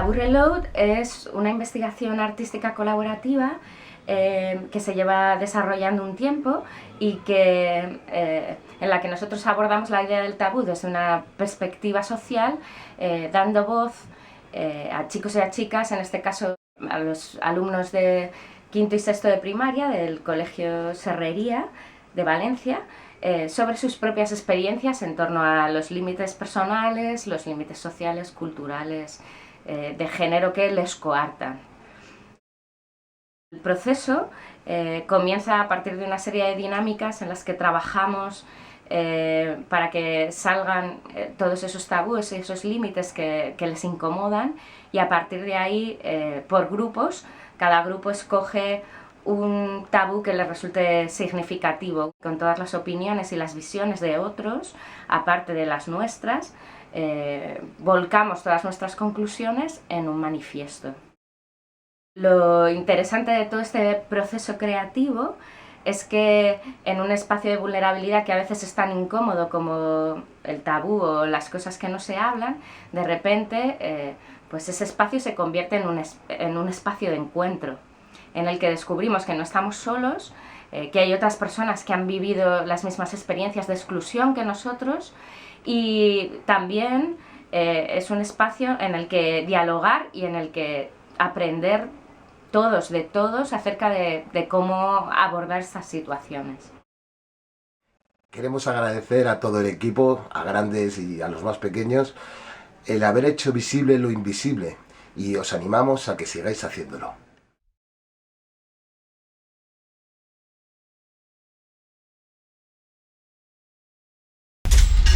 Tabú Reload es una investigación artística colaborativa que se lleva desarrollando un tiempo y en la que nosotros abordamos la idea del tabú desde una perspectiva social, dando voz a chicos y a chicas, en este caso a los alumnos de quinto y sexto de primaria del Colegio Serrería de Valencia, sobre sus propias experiencias en torno a los límites personales, los límites sociales, culturales, de género que les coartan. El proceso comienza a partir de una serie de dinámicas en las que trabajamos para que salgan todos esos tabúes y esos límites que les incomodan, y a partir de ahí, por grupos, cada grupo escoge un tabú que les resulte significativo, con todas las opiniones y las visiones de otros, aparte de las nuestras. Volcamos todas nuestras conclusiones en un manifiesto. Lo interesante de todo este proceso creativo es que en un espacio de vulnerabilidad que a veces es tan incómodo como el tabú o las cosas que no se hablan, de repente pues ese espacio se convierte en un espacio de encuentro, en el que descubrimos que no estamos solos, que hay otras personas que han vivido las mismas experiencias de exclusión que nosotros, y también es un espacio en el que dialogar y en el que aprender todos de todos acerca de cómo abordar estas situaciones. Queremos agradecer a todo el equipo, a grandes y a los más pequeños, el haber hecho visible lo invisible, y os animamos a que sigáis haciéndolo.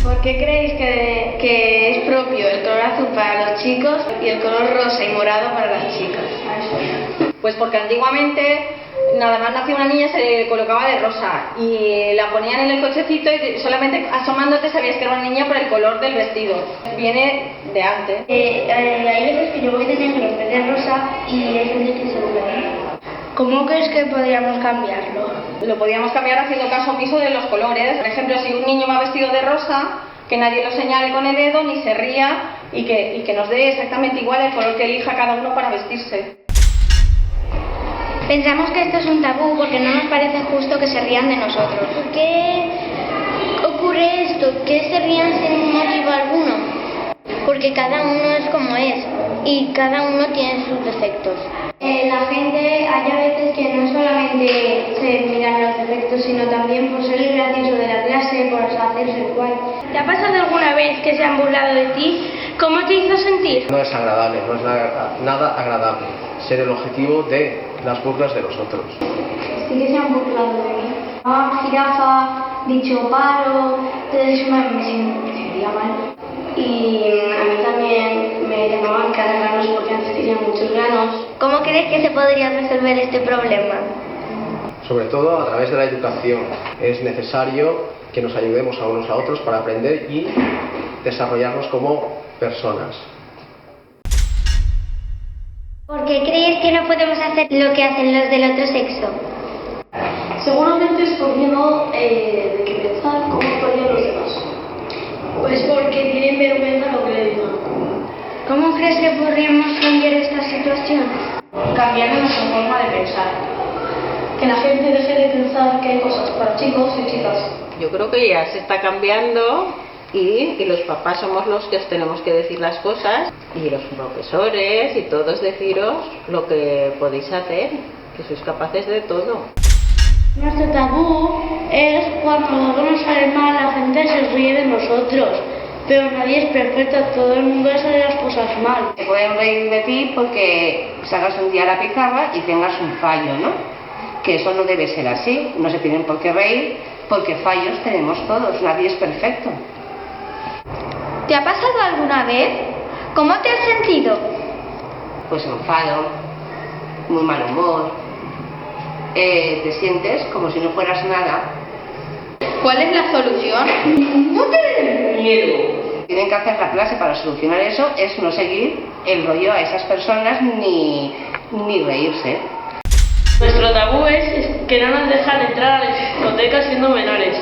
¿Por qué creéis que es propio el color azul para los chicos y el color rosa y morado para las chicas? Pues porque antiguamente nada más nacía una niña se le colocaba de rosa y la ponían en el cochecito y solamente asomándote sabías que era una niña por el color del vestido. Viene de antes. Hay veces que yo voy de negro en vez de rosa y hay gente que se burla. ¿Cómo crees que podríamos cambiarlo? Lo podríamos cambiar haciendo caso omiso de los colores. Por ejemplo, si un niño va vestido de rosa, que nadie lo señale con el dedo ni se ría y que nos dé exactamente igual el color que elija cada uno para vestirse. Pensamos que esto es un tabú porque no nos parece justo que se rían de nosotros. ¿Por qué ocurre esto? ¿Que se rían sin motivo alguno? Porque cada uno es como es y cada uno tiene sus defectos. La gente, hay a veces que no solamente se miran los defectos, sino también por ser el gracioso de la clase, por hacerse igual. ¿Te ha pasado alguna vez que se han burlado de ti? ¿Cómo te hizo sentir? No es agradable, no es nada agradable ser el objetivo de las burlas de los otros. Sí que se han burlado de mí. Jirafa, bicho paro, todo eso me sentía mal. Y a mí también me llamaban caragranos porque antes tenía muchos granos. ¿Cómo crees que se podría resolver este problema? Sobre todo a través de la educación. Es necesario que nos ayudemos a unos a otros para aprender y desarrollarnos como personas. ¿Por qué crees que no podemos hacer lo que hacen los del otro sexo? Seguramente es por miedo de que pensar cómo actuarían los demás. Pues porque tienen vergüenza lo que le digan. ¿Cómo crees que podríamos cambiar esta situación? Cambiando nuestra forma de pensar. Que la gente deje de pensar que hay cosas para chicos y chicas. Yo creo que ya se está cambiando y los papás somos los que os tenemos que decir las cosas, y los profesores y todos deciros lo que podéis hacer, que sois capaces de todo. Nuestro tabú es cuando algo nos sale mal, la gente se ríe de nosotros, pero nadie es perfecto, todo el mundo le sale las cosas mal. Se pueden reír de ti porque salgas un día a la pizarra y tengas un fallo, ¿no? Que eso no debe ser así, no se tienen por qué reír porque fallos tenemos todos, nadie es perfecto. ¿Te ha pasado alguna vez? ¿Cómo te has sentido? Pues enfado, muy mal humor, te sientes como si no fueras nada. ¿Cuál es la solución? No tener miedo. Tienen que hacer la clase para solucionar eso, es no seguir el rollo a esas personas ni reírse. Nuestro tabú es que no nos dejan entrar a las discotecas siendo menores.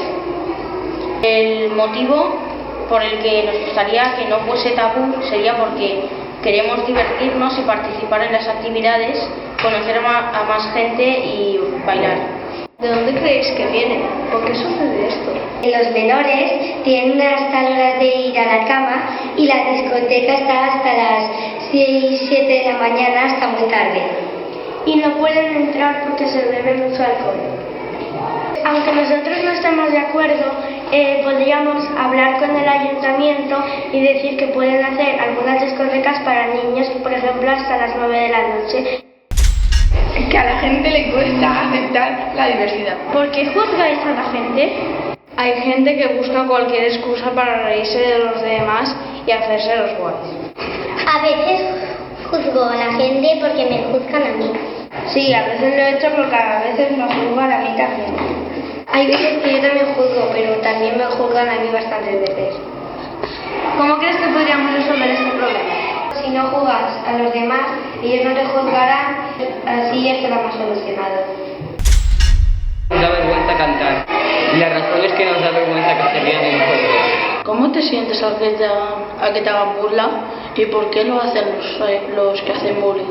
El motivo por el que nos gustaría que no fuese tabú sería porque Queremos divertirnos y participar en las actividades, conocer a más gente y bailar. ¿De dónde creéis que viene? ¿Por qué sucede esto? Los menores tienen hasta la hora de ir a la cama y la discoteca está hasta las 6, 7 de la mañana hasta muy tarde. Y no pueden entrar porque se bebe mucho alcohol. Aunque nosotros no estemos de acuerdo, podríamos hablar con el ayuntamiento y decir que pueden hacer algunas discotecas para niños, por ejemplo, hasta las 9 de la noche. Que a la gente le cuesta aceptar la diversidad. ¿Por qué juzgáis a la gente? Hay gente que busca cualquier excusa para reírse de los demás y hacerse los guays. A veces juzgo a la gente porque me juzgan a mí. Sí, a veces lo he hecho porque a veces me juzgan a mí también. Hay veces que yo también juzgo, pero también me juzgan a mí bastantes veces. ¿Cómo crees que podríamos resolver este problema? Si no juzgas a los demás, ellos no te juzgarán, así ya estará más solucionado. Nos da vergüenza cantar y la razón es que nos da vergüenza que se rían de nosotros. ¿Cómo te sientes a que te hagan burla y por qué lo hacen los que hacen bullying?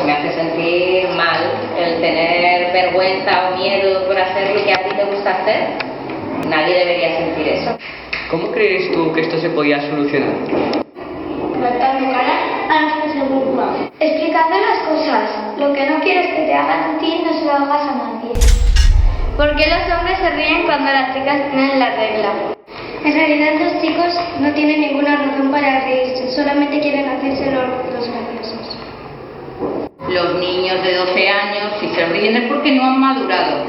Me hace sentir mal el tener vergüenza o miedo por hacer lo que a ti te gusta hacer. Nadie debería sentir eso. ¿Cómo crees tú que esto se podía solucionar? Plantando cara a los que se burlan. Explicando las cosas. Lo que no quieres que te hagan a ti, no se lo hagas a nadie. ¿Por qué los hombres se ríen cuando las chicas tienen la regla? En realidad los chicos no tienen ninguna razón para reírse, solamente quieren hacerse los graciosos. Los niños de 12 años, si se ríen es porque no han madurado.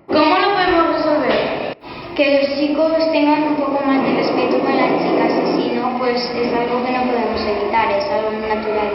¿Cómo lo podemos resolver? Que los chicos tengan un poco más de respeto con las chicas, y si no, pues es algo que no podemos evitar, es algo natural.